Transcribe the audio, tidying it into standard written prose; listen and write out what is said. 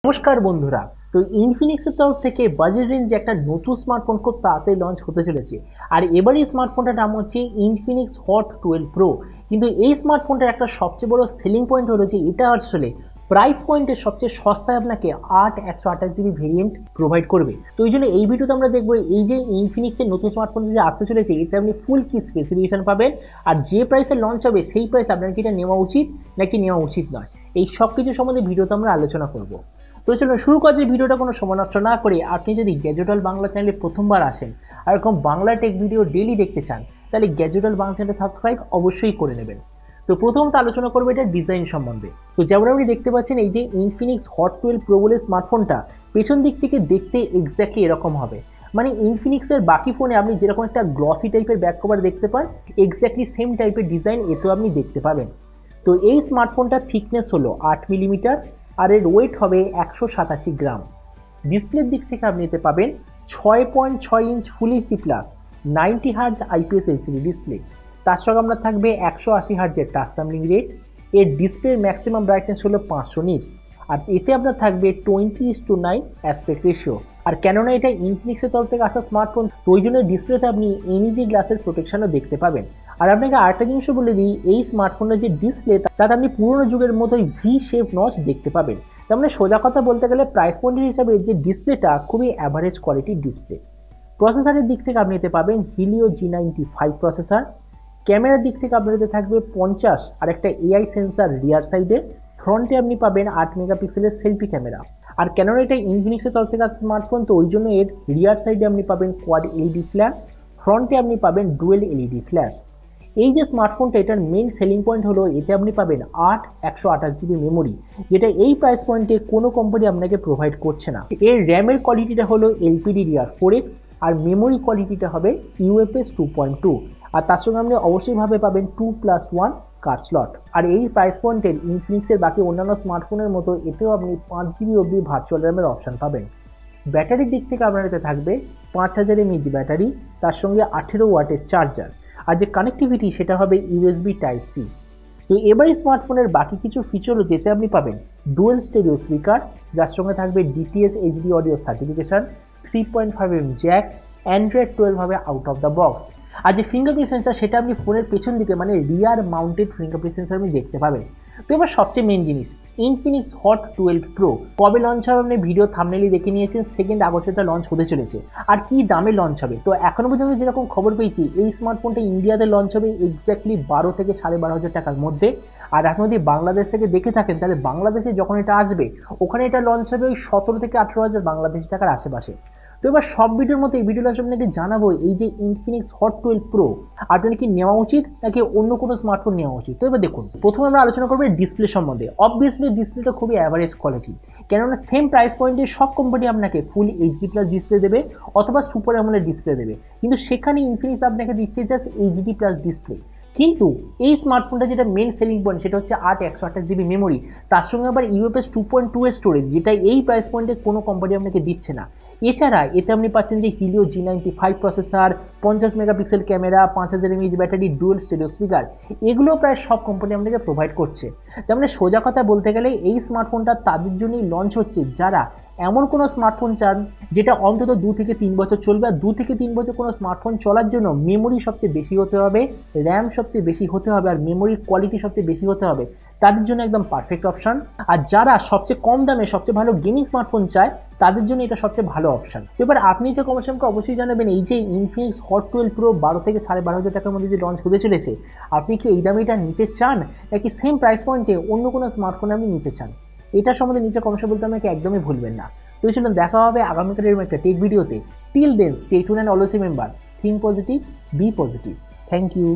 নমস্কার বন্ধুরা। তো ইনফিনিক্সের তরফ থেকে বাজেট রেঞ্জে একটা নতুন স্মার্টফোন খুব তাড়াতাড়ি লঞ্চ হতে চলেছে। আর এবার এই স্মার্টফোনটার নাম হচ্ছে ইনফিনিক্স হট 12 প্রো। কিন্তু এই স্মার্টফোনটার একটা সবচেয়ে বড় সেলিং পয়েন্ট হলো যে এটা আসলে প্রাইস পয়েন্টের সবচেয়ে সস্তায় আপনাকে 128GB ভেরিয়েন্ট প্রোভাইড করবে। তো এই জন্য এই ভিডিওতে আমরা দেখবো এই যে ইনফিনিক্সের নতুন স্মার্টফোন যে আসতে চলেছে এতে আপনি ফুল কি স্পেসিফিকেশন পাবেন, আর যে প্রাইসে লঞ্চ হবে সেই প্রাইস আপনার কি এটা নেওয়া উচিত নাকি নেওয়া উচিত নয়, এই সব কিছু সম্বন্ধে ভিডিওতে আমরা আলোচনা করবো। তো চলুন শুরু করা যে ভিডিওটা কোনো সময় নষ্ট না করে আপনি যদি গ্যাজেট ওয়ার্ল্ড বাংলা চ্যানেলে প্রথমবার আসেন আর এরকম বাংলা টেক ভিডিও ডেইলি দেখতে চান তাহলে গ্যাজেট ওয়ার্ল্ড বাংলা চ্যানেলটা সাবস্ক্রাইব অবশ্যই করে নেবেন। তো প্রথমত আলোচনা করবো এটা ডিজাইন সম্বন্ধে। তো যেমন আপনি দেখতে পাচ্ছেন এই যে ইনফিনিক্স হট 12 প্রো বলে স্মার্টফোনটা পেছন দিক থেকে দেখতে এক্স্যাক্টলি এরকম হবে। মানে ইনফিনিক্সের বাকি ফোনে আপনি যেরকম একটা গ্লসি টাইপের ব্যাক কভার দেখতে পান এক্স্যাক্টলি সেম টাইপের ডিজাইন এতেও আপনি দেখতে পাবেন। তো এই স্মার্টফোনটার থিকনেস হলো 8 মিলিমিটার আর এর ওয়েট হবে 187 গ্রাম। ডিসপ্লের দিক থেকে আপনি এতে পাবেন 6.6 inch full HD plus 90 hertz IPS LCD display. তার সঙ্গে আপনার থাকবে 180 হার্জের টাচ স্যাম্পলিং রেট। এর ডিসপ্লের ম্যাক্সিমাম ব্রাইটনেস হলো 500 নিটস। আর এতে আপনার থাকবে 20:9 অ্যাসপেক্ট রেশিও। আর কেননা এটা ইনফিনিক্সের তরফ থেকে আসা স্মার্টফোন তো ওই জন্য ডিসপ্লেতে আপনি এনইজি গ্লাসের প্রোটেকশনও দেখতে পাবেন। আর আপনাকে আরেকটা জিনিসও বলে দিই, এই স্মার্টফোনের যে ডিসপ্লে তাতে আপনি পুরোনো যুগের মতোই ভি শেপ নচ দেখতে পাবেন। তার মানে সোজা কথা বলতে গেলে প্রাইস পয়েন্টের হিসাবে যে ডিসপ্লেটা খুবই অ্যাভারেজ কোয়ালিটির ডিসপ্লে। প্রসেসরের দিক থেকে আপনি এতে পাবেন হিলিও G95 প্রসেসর। ক্যামেরার দিক থেকে আপনার এতে থাকবে 50 আর একটা AI সেন্সার রিয়ার সাইডে। ফ্রন্টে আপনি পাবেন 8 মেগাপিক্সেলের সেলফি ক্যামেরা। আর কেননা এটা ইনফিনিক্সের তরফ থেকে আসা স্মার্টফোন তো ওই জন্য এর রিয়ার সাইডে আপনি পাবেন কোয়াড LED ফ্ল্যাশ, ফ্রন্টে আপনি পাবেন ডুয়েল LED ফ্ল্যাশ। এই যে স্মার্টফোনটা এটার মেইন সেলিং পয়েন্ট হলো এতে আপনি পাবেন 128GB মেমোরি, যেটা এই প্রাইস পয়েন্টে কোনো কোম্পানি আপনাকে প্রোভাইড করছে না। এর র্যামের কোয়ালিটিটা হলো LPDDR4X আর মেমোরি কোয়ালিটিটা হবে UFS 2.2। আর তার সঙ্গে আপনি অবশ্যইভাবে পাবেন 2+1 কার্ড স্লট। আর এই প্রাইস পয়েন্টের ইনফিনিক্সের বাকি অন্যান্য স্মার্টফোনের মতো এতেও আপনি 5GB অবধি ভার্চুয়াল র্যামের অপশান পাবেন। ব্যাটারির দিক থেকে আপনার এতে থাকবে 5000 mAh ব্যাটারি, তার সঙ্গে 18 ওয়াটের চার্জার। আর যে কানেক্টিভিটি সেটা হবে USB Type-C। তো এবার স্মার্টফোনের বাকি কিছু ফিচারও যেতে আপনি পাবেন ডুয়েল স্টেরিও স্পিকার, যার সঙ্গে থাকবে DTS HD audio certification, 3.5mm Jack, Android 12 হবে আউট অফ দ্য বক্স। আর যে ফিঙ্গারপ্রিন্ট সেন্সার সেটা আপনি ফোনের পেছন দিকে মানে রিয়ার মাউন্টেড ফিঙ্গারপ্রিন্ট সেন্সার আপনি দেখতে পাবেন। তো এবার সবচেয়ে মেন জিনিস ইনফিনিক্স হট 12 প্রো কবে লঞ্চ হবে আপনি ভিডিও থাম্বনেইলে দেখে নিয়েছেন, 2 আগস্ট এটা লঞ্চ হতে চলেছে। আর কি দামে লঞ্চ হবে তো এখনো পর্যন্ত যেরকম খবর পেয়েছি এই স্মার্টফোনটা ইন্ডিয়াতে লঞ্চ হবে এক্স্যাক্টলি 12 থেকে 12,500 টাকার মধ্যে। আর আপনি যদি বাংলাদেশ থেকে দেখে থাকেন তাহলে বাংলাদেশে যখন এটা আসবে ওখানে এটা লঞ্চ হবে ওই 17 থেকে 18,000 বাংলাদেশি টাকার আশেপাশে। তো এবার সব ভিডিওর মতো এই ভিডিওটা আপনাকে জানাবো এই যে ইনফিনিক্স হট 12 প্রো আপনার কি নেওয়া উচিত নাকি অন্য কোনো স্মার্টফোন নেওয়া উচিত। তো এবার দেখুন, প্রথমে আমরা আলোচনা করবো ডিসপ্লে সম্বন্ধে। অবভিয়াসলি ডিসপ্লেটা খুবই অ্যাভারেজ কোয়ালিটি, কেননা সেম প্রাইস পয়েন্টে সব কোম্পানি আপনাকে ফুল এইচডি প্লাস ডিসপ্লে দেবে অথবা সুপার অ্যামোলেড ডিসপ্লে দেবে, কিন্তু সেখানে ইনফিনিক্স আপনাকে দিচ্ছে জাস্ট এইচডি প্লাস ডিসপ্লে। কিন্তু এই স্মার্টফোনটা যেটা মেন সেলিং পয়েন্ট সেটা হচ্ছে 128GB মেমোরি, তার সঙ্গে আবার UFS 2.2 এর স্টোরেজ, যেটা এই প্রাইস পয়েন্টে কোনো কোম্পানি আপনাকে দিচ্ছে না। এছাড়া এতে আপনি পাচ্ছেন যে Helio G95 processor, 50 megapixel camera, 5000 mAh battery, dual stereo speaker, এগুলো প্রায় সব কোম্পানি আপনাকে প্রোভাইড করছে। তার মানে সোজা কথা বলতে গেলে এই স্মার্টফোনটা তাদের জন্যই লঞ্চ হচ্ছে যারা এমন কোনো স্মার্টফোন চান যেটা অন্তত 2 থেকে 3 বছর চলবে। আর 2 থেকে 3 বছর কোনো স্মার্টফোন চলার জন্য মেমোরি সবচেয়ে বেশি হতে হবে, র্যাম সবচেয়ে বেশি হতে হবে আর মেমোরির কোয়ালিটি সবচেয়ে বেশি হতে হবে, তাদের জন্য একদম পারফেক্ট অপশান। আর যারা সবচেয়ে কম দামে সবচেয়ে ভালো গেমিং স্মার্টফোন চায় তাদের জন্য এটা সবচেয়ে ভালো অপশান। এবার আপনি যে কমেন্ট আমাকে অবশ্যই জানাবেন এই যে ইনফিনিক্স হট 12 প্রো 12 থেকে 12,500 টাকার মধ্যে যে লঞ্চ হতে চলেছে আপনি কি এই দামে এটা নিতে চান নাকি সেম প্রাইস পয়েন্টে অন্য কোনো স্মার্টফোন আপনি নিতে চান। এটা সম্বন্ধে নিচে কমেন্টে বলতে আমাকে একদমই ভুলবেন না। তো চলুন দেখা হবে আগামীকালের এরকম একটা টেক ভিডিওতে। Till then stay tune and always remember, think positive, be positive. Thank you.